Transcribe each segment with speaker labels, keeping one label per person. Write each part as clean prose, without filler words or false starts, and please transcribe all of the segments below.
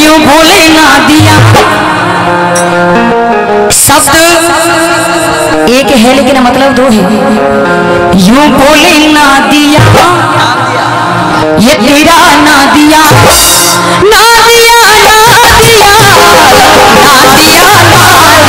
Speaker 1: यूं भूले ना दिया। शब्द एक है लेकिन मतलब दो है। यूं भूले ना दिया, ये तेरा ना दिया, ना दिया, ना दिया, ना दिया, ना दिया,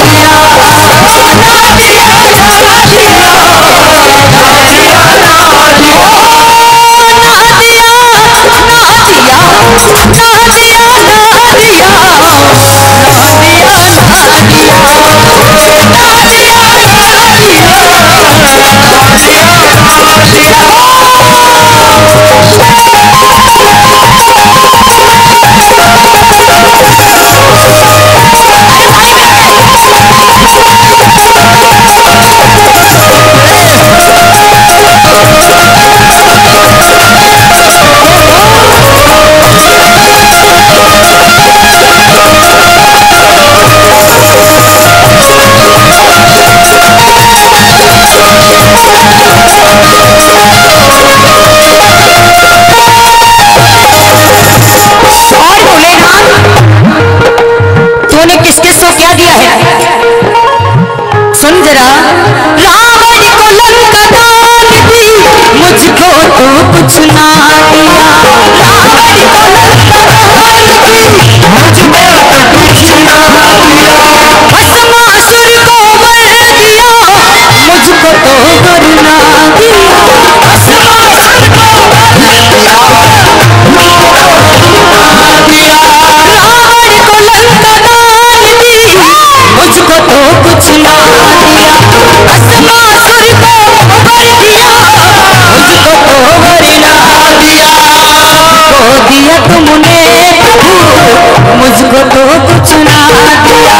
Speaker 1: मुझको तो कुछ ना दिया,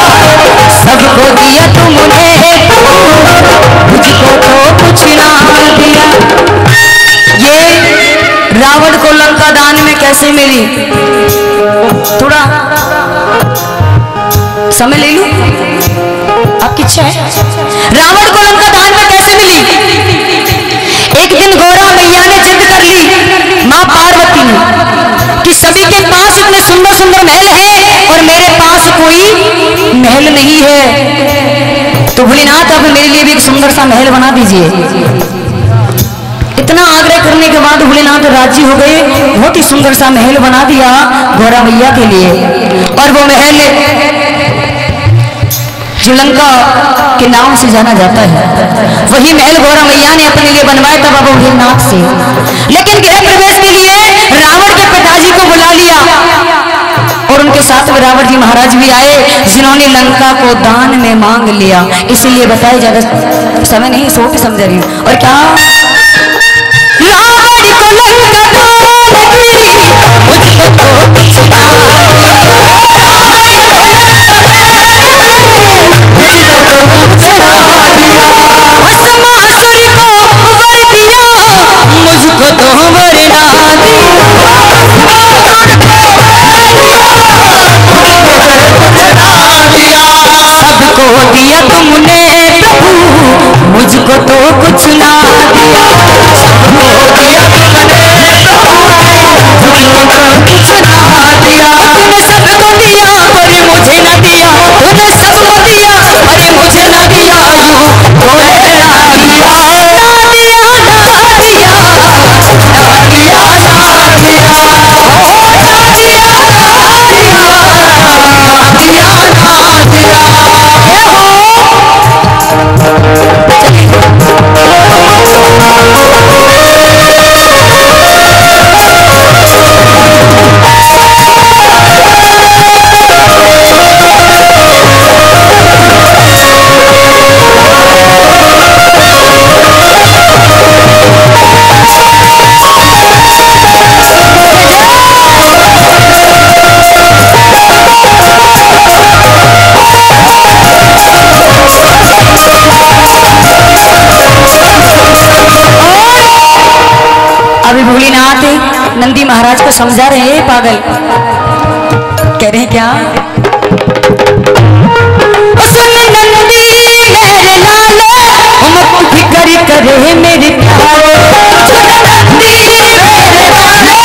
Speaker 1: सबको दिया तुमने, मुझको तो कुछ ना दिया। ये रावण को लंका दान में कैसे मिली? थोड़ा समय ले लूं, आपकी इच्छा है? रावण को लंका दान में कैसे मिली? एक दिन गौरा मैया ने जिद कर ली, माँ पार्वती ने, कि सभी के पास इतने सुंदर सुंदर महल हैं और मेरे पास कोई महल नहीं है, तो भोलेनाथ अब मेरे लिए भी एक सुंदर सा महल बना दीजिए। इतना आग्रह करने के बाद भोलेनाथ राजी हो गए, बहुत ही सुंदर सा महल बना दिया गौरा मैया के लिए। और वो महल जो लंका के नाम से जाना जाता है, वही महल गौरा मैया ने अपने लिए बनवाया था बाबा भोलेनाथ से। लेकिन गृह प्रवेश के लिए रावण के पिताजी को बुला लिया और उनके साथ में रावण जी महाराज भी आए, जिन्होंने लंका को दान में मांग लिया। इसलिए बताया, ज्यादा समय नहीं, सोच समझ रही हूँ। और क्या रावण को लंका दान की, मुझको तो कुछ ना मुझको तो वरना सबको दिया तुमने प्रभु, मुझको तो कुछ ना दिया, सबको दिया तुमने प्रभु, मुझको तो कुछ ना दिया। तूने सबको दिया पर मुझे न दिया, तूने सबको दिया पर मुझे न दिया, यूं बोले ना दिया, ना दिया, ना दिया, ना दिया, ना दिया, नंदी महाराज को समझा रहे हैं, पागल कह रहे हैं क्या? सुन नंदी मेरे लाले, मत फिक्र करे मेरे प्यारे, सुन नंदी मेरे लाले,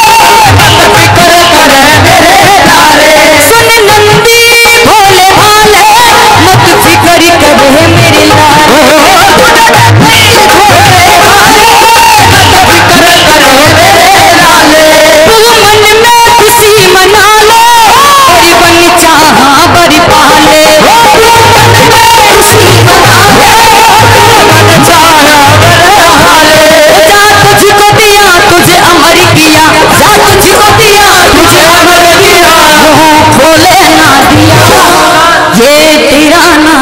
Speaker 1: मत फिक्र करे मेरे लाले, सुन तेरा नाम